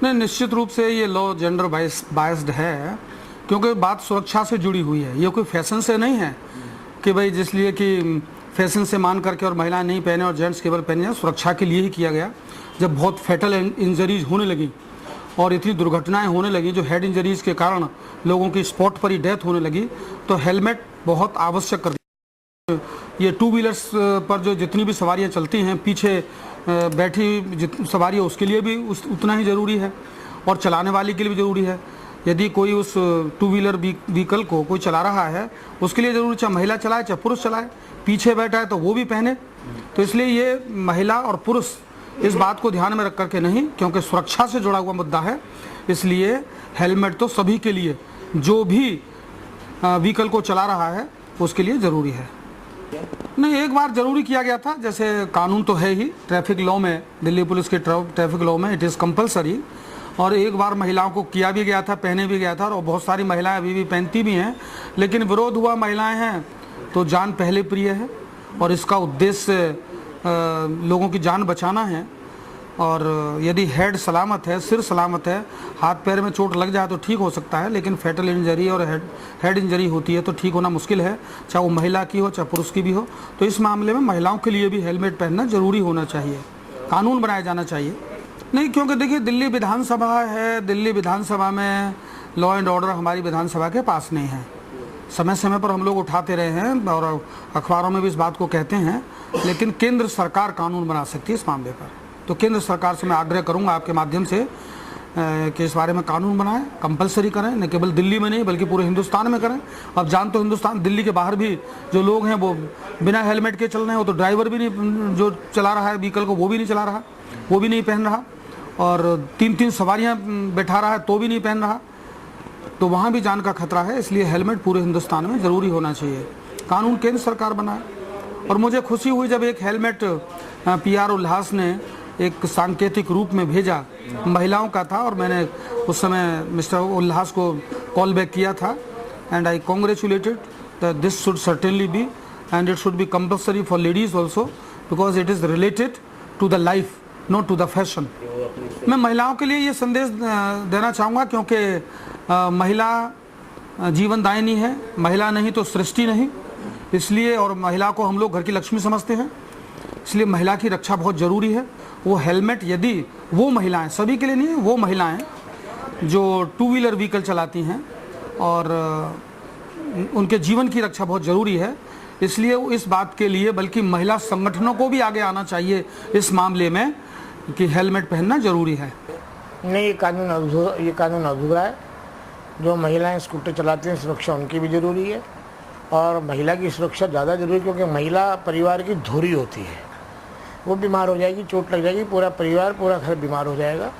नहीं, निश्चित रूप से ये लॉ जेंडर बायस्ड है, क्योंकि बात सुरक्षा से जुड़ी हुई है। ये कोई फैशन से नहीं है कि भाई जिसलिए कि फैशन से मान करके और महिलाएं नहीं पहने और जेंट्स केवल पहने जाए। सुरक्षा के लिए ही किया गया। जब बहुत फैटल इंजरीज होने लगी और इतनी दुर्घटनाएं होने लगी जो हेड इंजरीज के कारण लोगों की स्पॉट पर ही डेथ होने लगी, तो हेलमेट बहुत आवश्यक कर दिया। ये टू व्हीलर्स पर जो जितनी भी सवारियां चलती हैं, पीछे बैठी सवारी है उसके लिए भी उतना ही ज़रूरी है और चलाने वाले के लिए भी ज़रूरी है। यदि कोई उस टू व्हीलर व्हीकल को कोई चला रहा है, उसके लिए ज़रूरी, चाहे महिला चलाए चाहे पुरुष चलाए, पीछे बैठा है तो वो भी पहने। तो इसलिए ये महिला और पुरुष इस बात को ध्यान में रख करके नहीं, क्योंकि सुरक्षा से जुड़ा हुआ मुद्दा है, इसलिए हेलमेट तो सभी के लिए, जो भी व्हीकल को चला रहा है उसके लिए ज़रूरी है। नहीं, एक बार ज़रूरी किया गया था, जैसे कानून तो है ही ट्रैफिक लॉ में, दिल्ली पुलिस के ट्रैफिक लॉ में इट इज़ कंपलसरी, और एक बार महिलाओं को किया भी गया था, पहने भी गया था, और बहुत सारी महिलाएं अभी भी पहनती भी हैं, लेकिन विरोध हुआ। महिलाएं हैं तो जान पहले प्रिय है और इसका उद्देश्य लोगों की जान बचाना है। और यदि हेड सलामत है, सिर सलामत है, हाथ पैर में चोट लग जाए तो ठीक हो सकता है, लेकिन फैटल इंजरी और हेड इंजरी होती है तो ठीक होना मुश्किल है, चाहे वो महिला की हो चाहे पुरुष की भी हो। तो इस मामले में महिलाओं के लिए भी हेलमेट पहनना ज़रूरी होना चाहिए, कानून बनाया जाना चाहिए। नहीं, क्योंकि देखिए दिल्ली विधानसभा है, दिल्ली विधानसभा में लॉ एंड ऑर्डर हमारी विधानसभा के पास नहीं है। समय समय पर हम लोग उठाते रहे हैं और अखबारों में भी इस बात को कहते हैं, लेकिन केंद्र सरकार कानून बना सकती है इस मामले पर। तो केंद्र सरकार से मैं आग्रह करूंगा आपके माध्यम से कि इस बारे में कानून बनाएं, कंपलसरी करें, न केवल दिल्ली में नहीं बल्कि पूरे हिंदुस्तान में करें। अब जान तो हिंदुस्तान, दिल्ली के बाहर भी जो लोग हैं वो बिना हेलमेट के चल रहे हैं, वो तो ड्राइवर भी नहीं, जो चला रहा है व्हीकल को वो भी नहीं चला रहा, वो भी नहीं पहन रहा, और 3-3 सवारियाँ बैठा रहा है तो भी नहीं पहन रहा। तो वहाँ भी जान का खतरा है, इसलिए हेलमेट पूरे हिंदुस्तान में ज़रूरी होना चाहिए। कानून केंद्र सरकार बनाए। और मुझे खुशी हुई जब एक हेलमेट PR उल्लास ने एक सांकेतिक रूप में भेजा, महिलाओं का था, और मैंने उस समय मिस्टर उल्लास को कॉल बैक किया था, and I congratulated that this should certainly be and it should be compulsory for ladies also, because it is related to the life, not to the fashion. मैं महिलाओं के लिए ये संदेश देना चाहूँगा, क्योंकि महिला जीवनदायिनी है, महिला नहीं तो सृष्टि नहीं, इसलिए, और महिला को हम लोग घर की लक्ष्मी समझते हैं, इसलिए महिला की रक्षा बहुत ज़रूरी है। वो हेलमेट, यदि वो महिलाएं, सभी के लिए नहीं है, वो महिलाएं जो टू व्हीलर व्हीकल चलाती हैं और उनके जीवन की रक्षा बहुत ज़रूरी है, इसलिए इस बात के लिए बल्कि महिला संगठनों को भी आगे आना चाहिए इस मामले में कि हेलमेट पहनना ज़रूरी है। नहीं, ये कानून अधूरा है। जो महिलाएं स्कूटर चलाती हैं, सुरक्षा उनकी भी ज़रूरी है, और महिला की सुरक्षा ज़्यादा ज़रूरी है, क्योंकि महिला परिवार की धुरी होती है। वो बीमार हो जाएगी, चोट लग जाएगी, पूरा परिवार, पूरा घर बीमार हो जाएगा।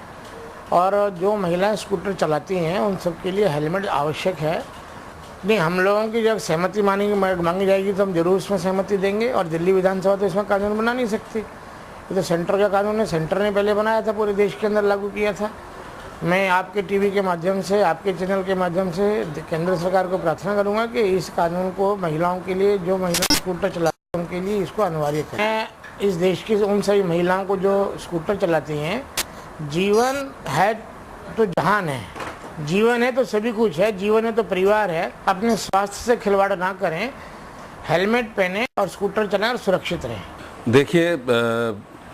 और जो महिलाएं स्कूटर चलाती हैं उन सब के लिए हेलमेट आवश्यक है। नहीं, हम लोगों की जब सहमति मांगी जाएगी तो हम जरूर इसमें सहमति देंगे, और दिल्ली विधानसभा तो इसमें कानून बना नहीं सकती। ये तो सेंटर का कानून है, सेंटर ने पहले बनाया था, पूरे देश के अंदर लागू किया था। मैं आपके टीवी के माध्यम से, आपके चैनल के माध्यम से केंद्र सरकार को प्रार्थना करूंगा कि इस कानून को महिलाओं के लिए, जो महिला स्कूटर चलाती हैं उनके लिए इसको अनिवार्य करें। मैं इस देश की उन सभी महिलाओं को जो स्कूटर चलाती हैं, जीवन है तो जहान है, जीवन है तो सभी कुछ है, जीवन है तो परिवार है, अपने स्वास्थ्य से खिलवाड़ ना करें, हेलमेट पहने और स्कूटर चलाएं और सुरक्षित रहें। देखिए,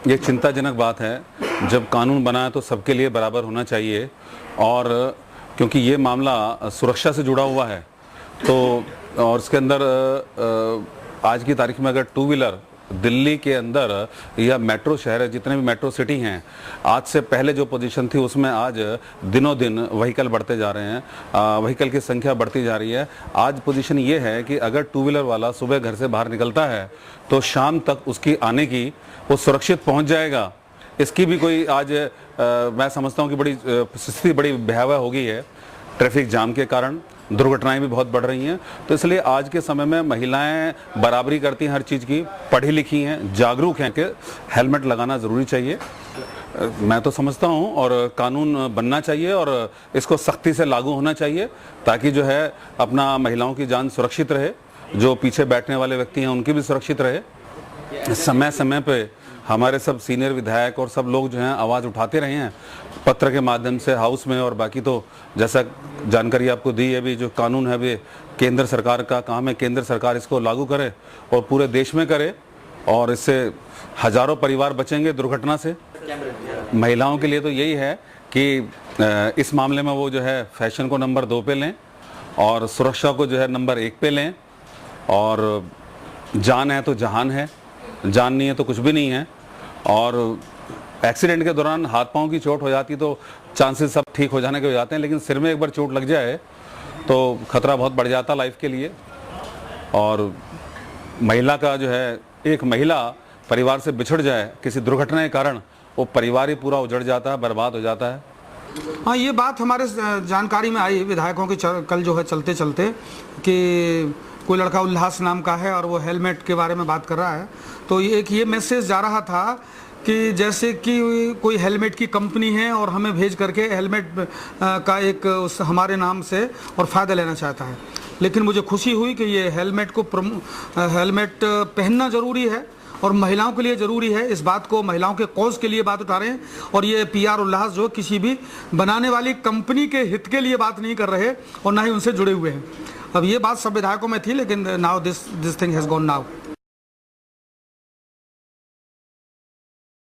ये चिंताजनक बात है। जब कानून बना तो सबके लिए बराबर होना चाहिए, और क्योंकि ये मामला सुरक्षा से जुड़ा हुआ है, तो और इसके अंदर आज की तारीख में अगर टू व्हीलर दिल्ली के अंदर या मेट्रो शहर है, जितने भी मेट्रो सिटी हैं, आज से पहले जो पोजीशन थी उसमें आज दिनों दिन व्हीकल बढ़ते जा रहे हैं, व्हीकल की संख्या बढ़ती जा रही है। आज पोजीशन ये है कि अगर टू व्हीलर वाला सुबह घर से बाहर निकलता है तो शाम तक उसकी आने की, वो सुरक्षित पहुंच जाएगा, इसकी भी कोई आज मैं समझता हूं कि बड़ी स्थिति बड़ी भयावह हो गई है। ट्रैफिक जाम के कारण दुर्घटनाएं भी बहुत बढ़ रही हैं। तो इसलिए आज के समय में महिलाएं बराबरी करती हैं हर चीज़ की, पढ़ी लिखी हैं, जागरूक हैं कि हेलमेट लगाना ज़रूरी चाहिए। मैं तो समझता हूं, और कानून बनना चाहिए और इसको सख्ती से लागू होना चाहिए, ताकि जो है अपना महिलाओं की जान सुरक्षित रहे, जो पीछे बैठने वाले व्यक्ति हैं उनकी भी सुरक्षित रहे। समय समय पे हमारे सब सीनियर विधायक और सब लोग जो हैं आवाज़ उठाते रहे हैं पत्र के माध्यम से हाउस में, और बाकी तो जैसा जानकारी आपको दी है, भी जो कानून है भी केंद्र सरकार का काम है, केंद्र सरकार इसको लागू करे और पूरे देश में करे, और इससे हजारों परिवार बचेंगे दुर्घटना से। महिलाओं के लिए तो यही है कि इस मामले में वो जो है फैशन को नंबर 2 पे लें और सुरक्षा को जो है नंबर 1 पे लें, और जान है तो जहान है, जान नहीं है तो कुछ भी नहीं है। और एक्सीडेंट के दौरान हाथ पांव की चोट हो जाती तो चांसेस सब ठीक हो जाने के हो जाते हैं, लेकिन सिर में एक बार चोट लग जाए तो खतरा बहुत बढ़ जाता लाइफ के लिए। और महिला का जो है, एक महिला परिवार से बिछड़ जाए किसी दुर्घटना के कारण, वो परिवार ही पूरा उजड़ जाता है, बर्बाद हो जाता है। हाँ, ये बात हमारे जानकारी में आई विधायकों की कल जो है चलते चलते कि कोई लड़का उल्लास नाम का है और वो हेलमेट के बारे में बात कर रहा है, तो एक ये मैसेज जा रहा था कि जैसे कि कोई हेलमेट की कंपनी है और हमें भेज करके हेलमेट का एक उस हमारे नाम से और फ़ायदा लेना चाहता है। लेकिन मुझे खुशी हुई कि ये हेलमेट हेलमेट पहनना ज़रूरी है और महिलाओं के लिए ज़रूरी है। इस बात को महिलाओं के कॉज के लिए बात उठा रहे हैं, और ये PR उल्लास जो किसी भी बनाने वाली कंपनी के हित के लिए बात नहीं कर रहे और ना ही उनसे जुड़े हुए हैं। अब ये बात सब विधायकों में थी, लेकिन now this thing has gone now.